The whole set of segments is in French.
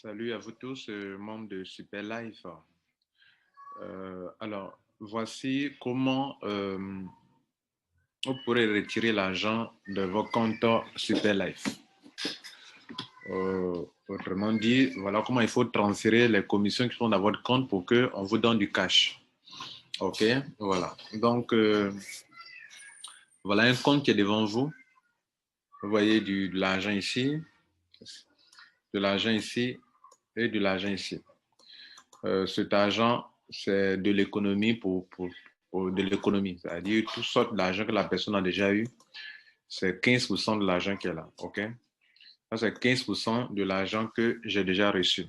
Salut à vous tous, membres de Super Life. Alors, voici comment vous pourrez retirer l'argent de vos comptes Super Life. Autrement dit, voilà comment il faut transférer les commissions qui sont dans votre compte pour qu'on vous donne du cash. OK, voilà. Donc, voilà un compte qui est devant vous. Vous voyez de l'argent ici, de l'argent ici et de l'argent ici. Cet argent, c'est de l'économie pour de l'économie. C'est-à-dire, toutes sortes d'argent que la personne a déjà eu, c'est 15% de l'argent qu'elle a. OK? Ça, c'est 15% de l'argent que j'ai déjà reçu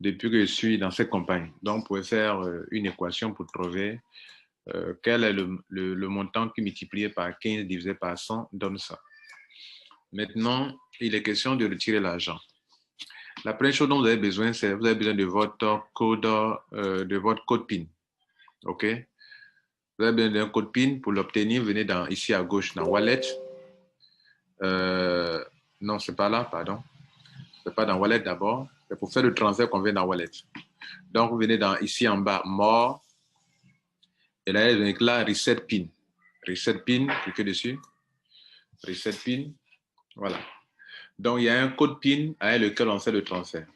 depuis que je suis dans cette compagnie. Donc, vous pouvez faire une équation pour trouver quel est le montant qui multiplié par 15 divisé par 100 donne ça. Maintenant, il est question de retirer l'argent. La première chose dont vous avez besoin, c'est vous avez besoin de votre code PIN. OK? Vous avez besoin d'un code PIN. Pour l'obtenir, venez ici à gauche dans Wallet. Non, c'est pas là, pardon. C'est pas dans Wallet d'abord. C'est pour faire le transfert qu'on vient dans Wallet. Donc, vous venez ici en bas, More. Et là, il y a là, Reset PIN. Reset PIN, cliquez dessus. Reset PIN. Voilà. Donc, il y a un code PIN avec lequel on fait le transfert.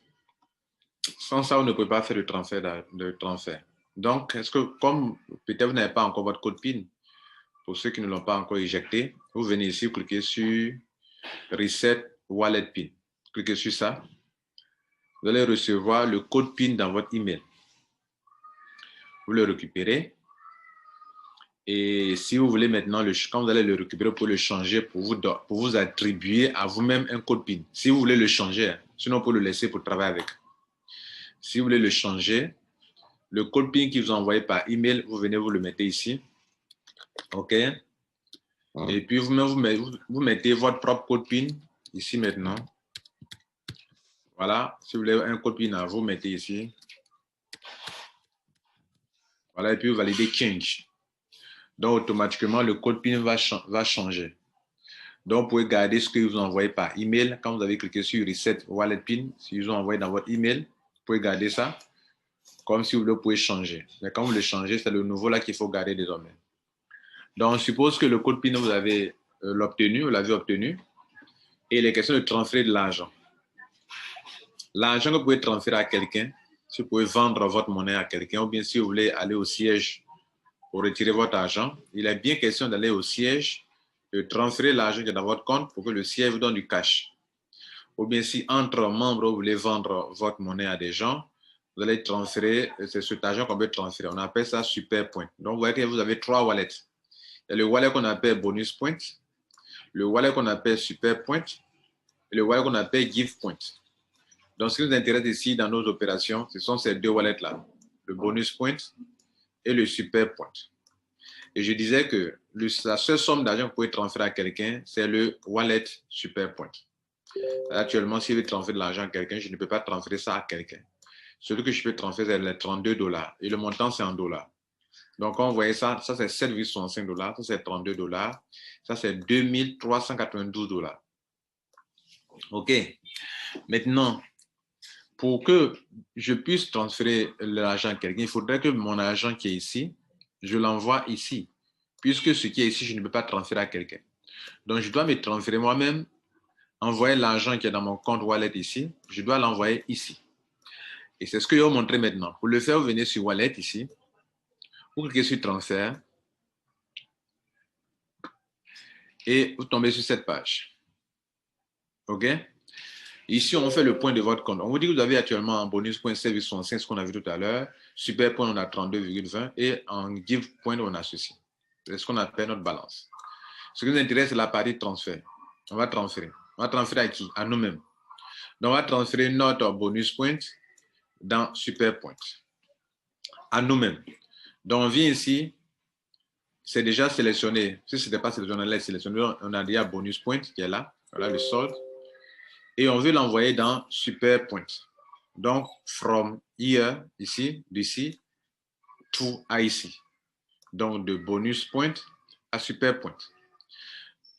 Sans ça, vous ne pouvez pas faire le transfert. Donc, est-ce que, comme peut-être vous n'avez pas encore votre code PIN, pour ceux qui ne l'ont pas encore éjecté, vous venez ici, vous cliquez sur Reset Wallet PIN. Cliquez sur ça. Vous allez recevoir le code PIN dans votre email. Vous le récupérez. Et si vous voulez maintenant, quand vous allez le récupérer, pour le changer, pour vous attribuer à vous-même un code PIN. Si vous voulez le changer, sinon pour le laisser pour travailler avec. Si vous voulez le changer, le code PIN qui vous envoyé par email, vous venez, vous le mettez ici. OK? Et puis vous mettez votre propre code PIN ici maintenant. Voilà. Si vous voulez un code PIN, vous mettez ici. Voilà. Et puis vous validez Change. Donc automatiquement, le code PIN va changer. Donc vous pouvez garder ce que vous envoyez par email. Quand vous avez cliqué sur Reset Wallet PIN, si vous envoyez dans votre email, vous pouvez garder ça. Comme si vous le pouvez changer. Mais quand vous le changez, c'est le nouveau là qu'il faut garder désormais. Donc, on suppose que le code PIN, vous l'avez obtenu. Et il est question de transférer de l'argent. L'argent que vous pouvez transférer à quelqu'un, si vous pouvez vendre votre monnaie à quelqu'un, ou bien si vous voulez aller au siège pour retirer votre argent, il est bien question d'aller au siège, de transférer l'argent qui est dans votre compte pour que le siège vous donne du cash. Ou bien si entre membres, vous voulez vendre votre monnaie à des gens, vous allez transférer, c'est cet argent qu'on peut transférer. On appelle ça Super Point. Donc, vous voyez que vous avez 3 wallets. Il y a le wallet qu'on appelle Bonus Point, le wallet qu'on appelle Super Point et le wallet qu'on appelle Give Point. Donc, ce qui nous intéresse ici dans nos opérations, ce sont ces 2 wallets-là, le Bonus Point et le Super Point. Et je disais que la seule somme d'argent que vous pouvez transférer à quelqu'un, c'est le wallet Super Point. Actuellement, si je veux transférer de l'argent à quelqu'un, je ne peux pas transférer ça à quelqu'un. Celui que je peux transférer, c'est les $32. Et le montant, c'est en dollars. Donc, quand vous voyez ça, ça c'est 7,65 $, ça c'est 32 $, ça c'est 2392 $. OK. Maintenant, pour que je puisse transférer l'argent à quelqu'un, il faudrait que mon argent qui est ici, je l'envoie ici. Puisque ce qui est ici, je ne peux pas transférer à quelqu'un. Donc, je dois me transférer moi-même, envoyer l'argent qui est dans mon compte wallet ici, je dois l'envoyer ici. Et c'est ce que je vais vous montrer maintenant. Pour le faire, vous venez sur Wallet ici, vous cliquez sur Transfert et vous tombez sur cette page. OK? Ici, on fait le point de votre compte. On vous dit que vous avez actuellement en bonus point 7,65, ce qu'on a vu tout à l'heure. Super point, on a 32,20 et en give point, on a ceci. C'est ce qu'on appelle notre balance. Ce qui nous intéresse, c'est la partie transfert. On va transférer. On va transférer à qui? À nous-mêmes. Donc, on va transférer notre bonus point dans super point. À nous-mêmes. Donc, on vient ici. C'est déjà sélectionné. Si ce n'était pas sélectionné, on l'a sélectionné. On a déjà bonus point qui est là. Voilà le solde. Et on veut l'envoyer dans super point. Donc, from here, ici, d'ici, to à ici. Donc, de bonus point à super point.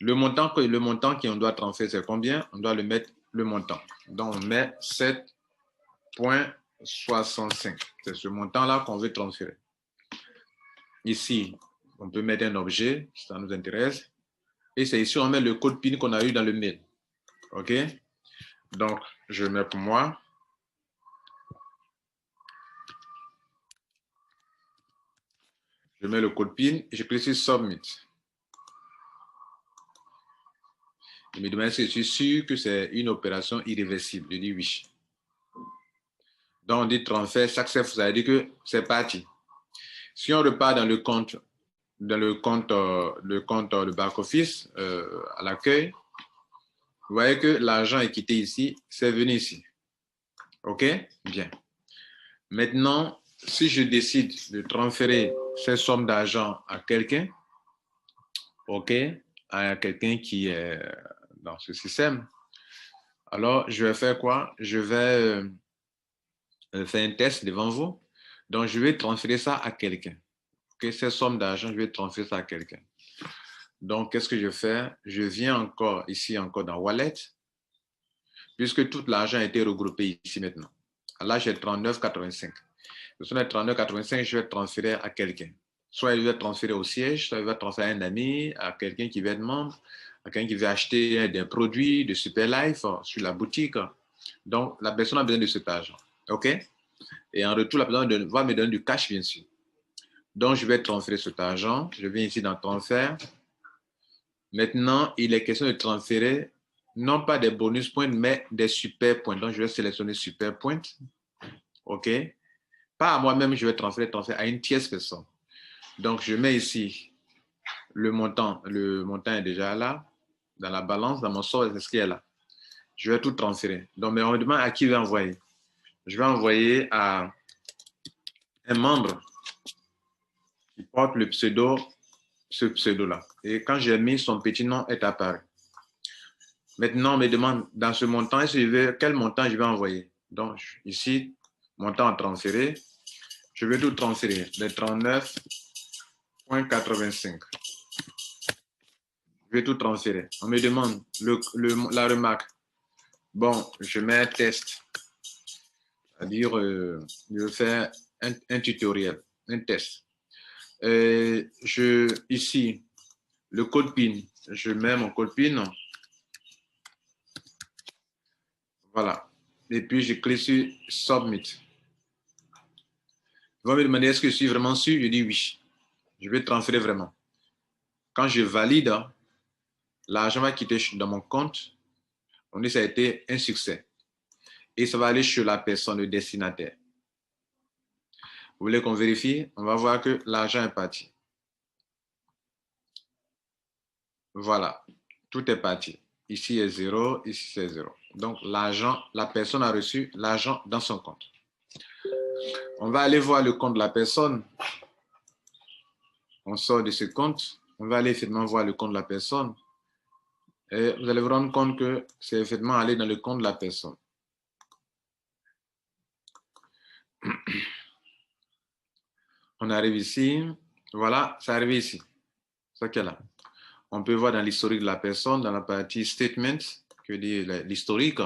Le montant qu'on doit transférer, c'est combien? On doit le mettre le montant. Donc, on met 7,65. C'est ce montant-là qu'on veut transférer. Ici, on peut mettre un objet, ça nous intéresse. Et c'est ici, on met le code PIN qu'on a eu dans le mail. OK? Donc, je mets pour moi. Je mets le code PIN et je clique sur Submit. Il me demande si je suis sûr que c'est une opération irréversible. Je dis oui. Donc, on dit transfert success, ça veut dire que c'est parti. Si on repart dans le compte, le back-office, à l'accueil, vous voyez que l'argent est quitté ici, c'est venu ici. OK? Bien. Maintenant, si je décide de transférer cette somme d'argent à quelqu'un, OK, à quelqu'un qui est dans ce système, alors je vais faire quoi? Je vais faire un test devant vous. Donc, je vais transférer ça à quelqu'un. OK, cette somme d'argent, je vais transférer ça à quelqu'un. Donc, qu'est-ce que je fais? Je viens encore ici, encore dans Wallet, puisque tout l'argent a été regroupé ici maintenant. Là, j'ai 39,85. Ce sont les 39,85, je vais transférer à quelqu'un. Soit il va transférer au siège, soit il va transférer à un ami, à quelqu'un qui veut être membre, à quelqu'un qui veut acheter des produits de Superlife sur la boutique. Donc, la personne a besoin de cet argent. OK? Et en retour, la personne va me donner du cash, bien sûr. Donc, je vais transférer cet argent. Je viens ici dans transfert. Maintenant, il est question de transférer non pas des bonus points, mais des super points. Donc, je vais sélectionner super points. OK? Pas à moi-même, je vais transférer à une tierce personne. Donc, je mets ici le montant. Le montant est déjà là, dans la balance, dans mon sort, c'est ce qui est là. Je vais tout transférer. Donc, mais on me demande à qui je vais envoyer. Je vais envoyer à un membre qui porte le pseudo, ce pseudo-là. Et quand j'ai mis, son petit nom est apparu. Maintenant, on me demande dans ce montant, quel montant je vais envoyer. Donc, ici, montant à transférer. Je vais tout transférer, les 39,85. Je vais tout transférer. On me demande la remarque. Bon, je mets un test. C'est-à-dire, je vais faire un tutoriel, un test. Ici, le code PIN. Je mets mon code PIN. Voilà. Et puis, je clique sur Submit. Ils vont me demander est-ce que je suis vraiment sûr? Je dis oui. Je vais transférer vraiment. Quand je valide, l'argent va quitter dans mon compte. On dit que ça a été un succès. Et ça va aller sur la personne, le destinataire. Vous voulez qu'on vérifie? On va voir que l'argent est parti. Voilà. Tout est parti. Ici est 0, ici c'est 0. Donc l'argent, la personne a reçu l'argent dans son compte. On va aller voir le compte de la personne. On sort de ce compte. On va aller effectivement voir le compte de la personne. Et vous allez vous rendre compte que c'est effectivement aller dans le compte de la personne. On arrive ici. Voilà, ça arrive ici. Ça qui est là. On peut voir dans l'historique de la personne, dans la partie statement, que dit l'historique.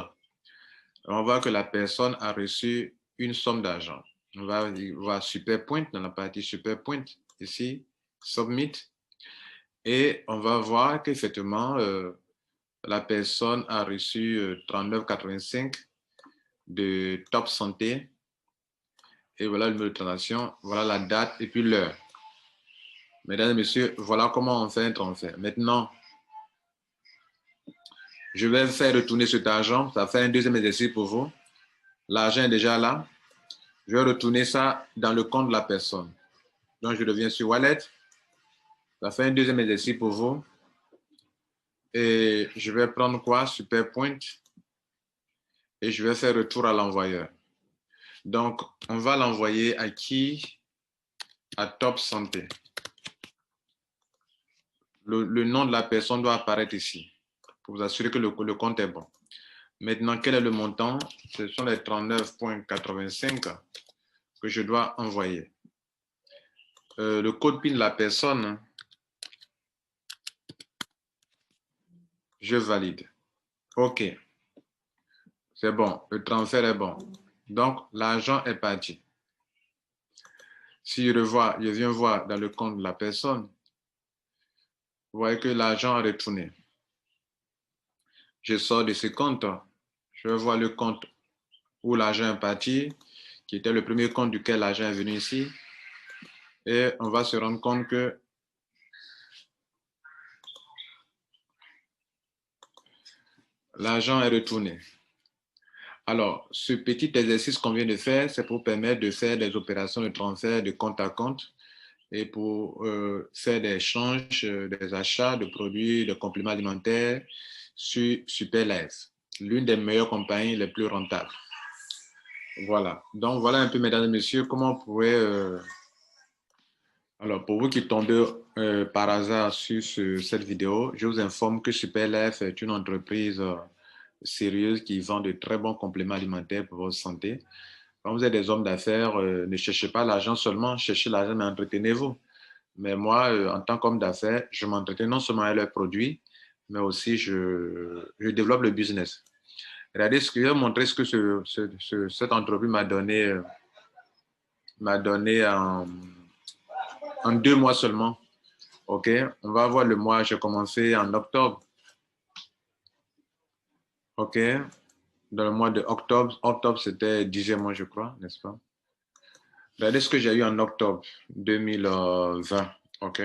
On voit que la personne a reçu une somme d'argent. On va voir super point dans la partie super point ici, submit. Et on va voir qu'effectivement, la personne a reçu 39,85 de Top Santé. Et voilà le numéro de transaction, voilà la date et puis l'heure. Mesdames et messieurs, voilà comment on fait un transfert. Maintenant, je vais faire retourner cet argent. Ça fait un deuxième exercice pour vous. L'argent est déjà là. Je vais retourner ça dans le compte de la personne. Donc, je reviens sur Wallet. Ça fait un deuxième exercice pour vous. Et je vais prendre quoi? Super Point. Et je vais faire retour à l'envoyeur. Donc, on va l'envoyer à qui? À Top Santé. Le nom de la personne doit apparaître ici pour vous assurer que le compte est bon. Maintenant, quel est le montant? Ce sont les 39,85 que je dois envoyer. Le code PIN de la personne, je valide. OK. C'est bon, le transfert est bon. Donc, l'argent est parti. Si je viens voir dans le compte de la personne, vous voyez que l'argent a retourné. Je sors de ce compte, je vois le compte où l'argent est parti, qui était le premier compte duquel l'argent est venu ici. Et on va se rendre compte que l'argent est retourné. Alors, ce petit exercice qu'on vient de faire, c'est pour permettre de faire des opérations de transfert de compte à compte et pour faire des échanges, des achats de produits, de compléments alimentaires sur Superlife, l'une des meilleures compagnies les plus rentables. Voilà. Donc, voilà un peu, mesdames et messieurs, comment on pourrait... Alors, pour vous qui tombez par hasard sur cette vidéo, je vous informe que Superlife est une entreprise sérieuse qui vend de très bons compléments alimentaires pour votre santé. Quand vous êtes des hommes d'affaires, ne cherchez pas l'argent seulement, cherchez l'argent, mais entretenez-vous. Mais moi, en tant qu'homme d'affaires, je m'entretiens non seulement avec leurs produits, mais aussi je développe le business. Regardez ce que je vais vous montrer ce que cette entreprise m'a donné en 2 mois seulement. OK, on va voir le mois, j'ai commencé en octobre. OK, dans le mois de octobre, c'était 10e mois, je crois, n'est-ce pas? Regardez ce que j'ai eu en octobre 2020. OK,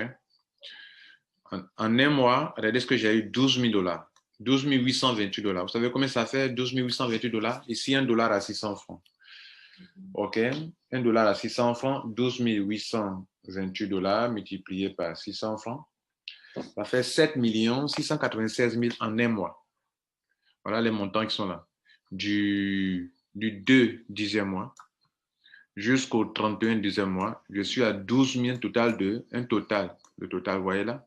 en un mois, regardez ce que j'ai eu, 12 000 $. 12 828 $. Vous savez combien ça fait? 12 828 $. Ici, $1 à 600 francs. OK, $1 à 600 francs, 12 828 $ multiplié par 600 francs. Ça fait 7 696 000 en un mois. Voilà les montants qui sont là. Du 2 10e mois jusqu'au 31 10e mois, je suis à 12 000 le total, vous voyez là,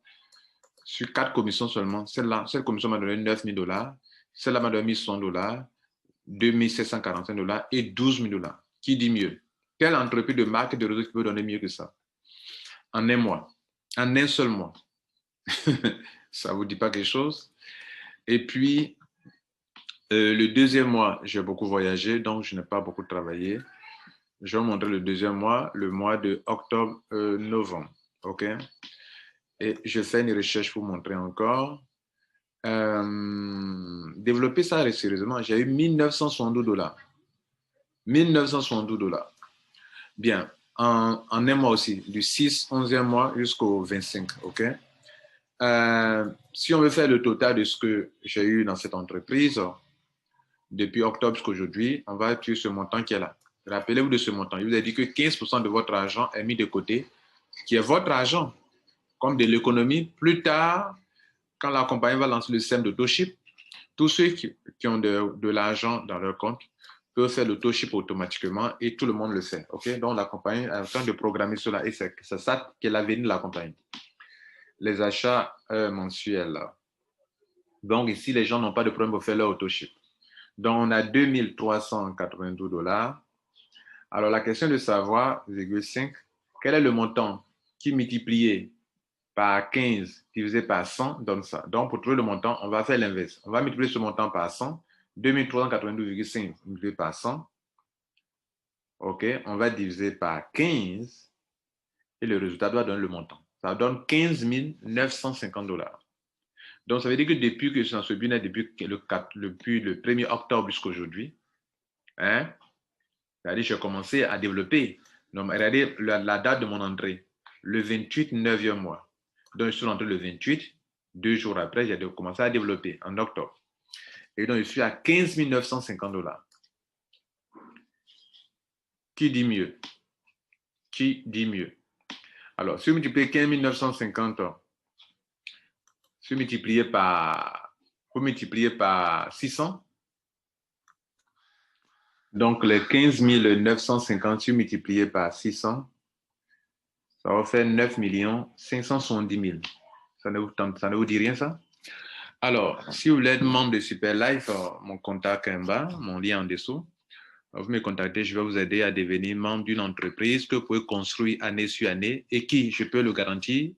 sur 4 commissions seulement. Cette commission m'a donné 9 000 $, celle-là m'a donné 100 $, 2 745 $ et 12 000 $. Qui dit mieux? Quelle entreprise de marque de réseau qui peut donner mieux que ça? En un mois, en un seul mois. Ça ne vous dit pas quelque chose? Et puis, le deuxième mois, j'ai beaucoup voyagé, donc je n'ai pas beaucoup travaillé. Je vais vous montrer le deuxième mois, le mois de octobre-novembre. OK? Et je fais une recherche pour montrer encore. Développer ça sérieusement, j'ai eu 1972 $. 1972 $. Bien, en un mois aussi, du 6, 11e mois jusqu'au 25. OK? Si on veut faire le total de ce que j'ai eu dans cette entreprise, depuis octobre jusqu'à aujourd'hui, on va tuer ce montant qui est là. Rappelez-vous de ce montant. Je vous ai dit que 15% de votre argent est mis de côté, qui est votre argent, comme de l'économie. Plus tard, quand la compagnie va lancer le système d'autoship, tous ceux qui ont de l'argent dans leur compte peuvent faire l'autoship automatiquement et tout le monde le fait. Okay? Donc, la compagnie est en train de programmer cela et c'est ça qui est l'avenir de la compagnie. Les achats mensuels. Donc, ici, les gens n'ont pas de problème pour faire leur autoship. Donc, on a 2 392 $. Alors, la question de savoir, 0,5, quel est le montant qui multiplié par 15 divisé par 100 donne ça. Donc, pour trouver le montant, on va faire l'inverse. On va multiplier ce montant par 100, 2392,5 multiplié par 100. OK, on va diviser par 15 et le résultat doit donner le montant. Ça donne 15 950 $. Donc, ça veut dire que depuis que je suis dans ce business, depuis le 1er octobre jusqu'à aujourd'hui, hein, c'est-à-dire j'ai commencé à développer. Donc, regardez la date de mon entrée, le 28, 9e mois. Donc, je suis rentré le 28, 2 jours après, j'ai commencé à développer en octobre. Et donc, je suis à 15 950 $. Qui dit mieux? Qui dit mieux? Alors, si vous multipliez 15 950, si vous multipliez par 600, donc les 15 950 si multiplié par 600, ça va faire 9 570 000. Ça ne vous dit rien, ça? Alors, si vous voulez être membre de Superlife, mon contact est en bas, mon lien en dessous. Vous me contactez, je vais vous aider à devenir membre d'une entreprise que vous pouvez construire année sur année et qui, je peux le garantir,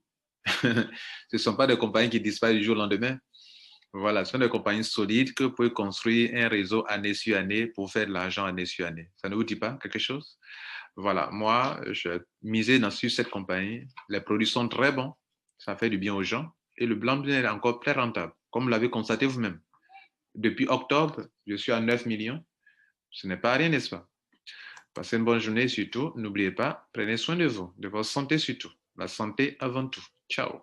ce ne sont pas des compagnies qui disparaissent du jour au lendemain. Voilà, ce sont des compagnies solides que vous pouvez construire un réseau année sur année pour faire de l'argent année sur année. Ça ne vous dit pas quelque chose? Voilà, moi, je misais sur cette compagnie. Les produits sont très bons, ça fait du bien aux gens et le blanc de est encore très rentable, comme vous l'avez constaté vous-même. Depuis octobre, je suis à 9 millions. Ce n'est pas rien, n'est-ce pas? Passez une bonne journée surtout. N'oubliez pas, prenez soin de vous, de votre santé surtout. La santé avant tout. Ciao.